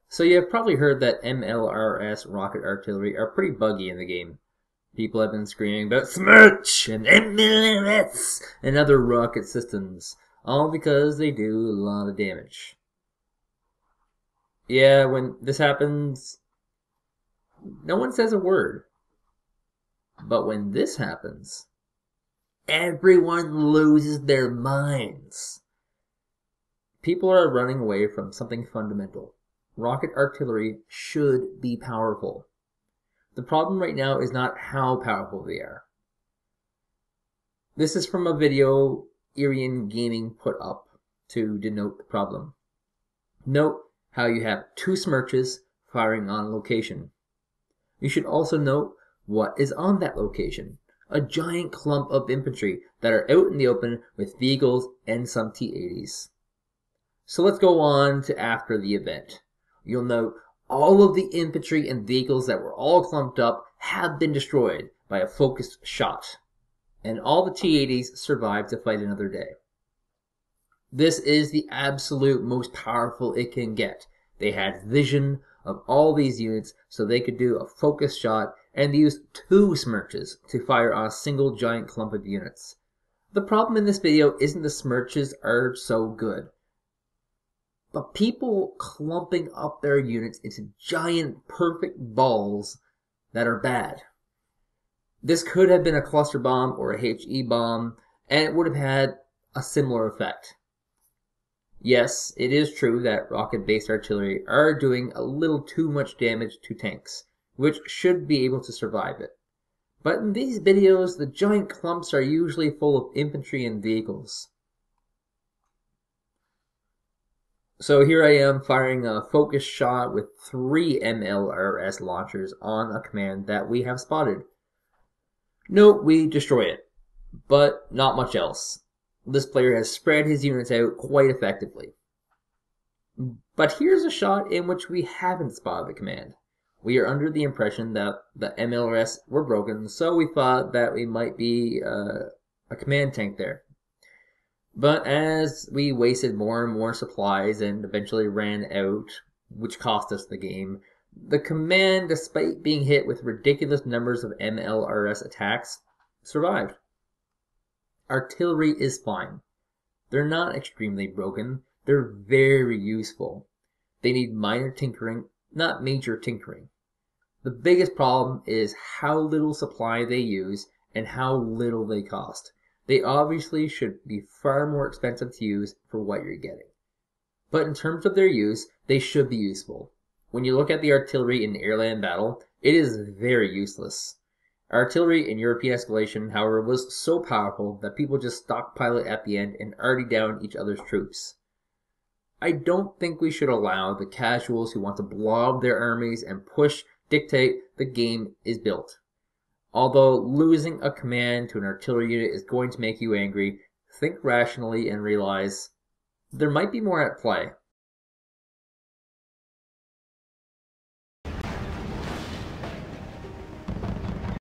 So you have probably heard that MLRS rocket artillery are pretty buggy in the game. People have been screaming about Smirch and MLRS and other rocket systems, all because they do a lot of damage. Yeah, when this happens, no one says a word. But when this happens, everyone loses their minds. People are running away from something fundamental. Rocket artillery should be powerful. The problem right now is not how powerful they are. This is from a video Irian Gaming put up to denote the problem. Note how you have two Smirches firing on location. You should also note what is on that location. A giant clump of infantry that are out in the open with vehicles and some T-80s. So let's go on to after the event. You'll note all of the infantry and vehicles that were all clumped up have been destroyed by a focused shot. And all the T-80s survived to fight another day. This is the absolute most powerful it can get. They had vision of all these units so they could do a focused shot and use two Smirches to fire on a single giant clump of units. The problem in this video isn't the Smirches are so good, but people clumping up their units into giant perfect balls that are bad. This could have been a cluster bomb or a HE bomb, and it would have had a similar effect. Yes, it is true that rocket-based artillery are doing a little too much damage to tanks, which should be able to survive it. But in these videos, the giant clumps are usually full of infantry and vehicles. So here I am firing a focused shot with 3 MLRS launchers on a command that we have spotted. Note we destroy it, but not much else. This player has spread his units out quite effectively. But here's a shot in which we haven't spotted the command. We are under the impression that the MLRS were broken, so we thought that we might be a command tank there. But as we wasted more and more supplies and eventually ran out, which cost us the game, the command, despite being hit with ridiculous numbers of MLRS attacks, survived. Artillery is fine. They're not extremely broken. They're very useful. They need minor tinkering, not major tinkering. The biggest problem is how little supply they use and how little they cost. They obviously should be far more expensive to use for what you're getting. But in terms of their use, they should be useful. When you look at the artillery in airland battle, it is very useless. Artillery in European escalation, however, was so powerful that people just stockpile it at the end and already down each other's troops. I don't think we should allow the casuals who want to blob their armies and push dictate the game is built. Although losing a command to an artillery unit is going to make you angry, think rationally and realize there might be more at play.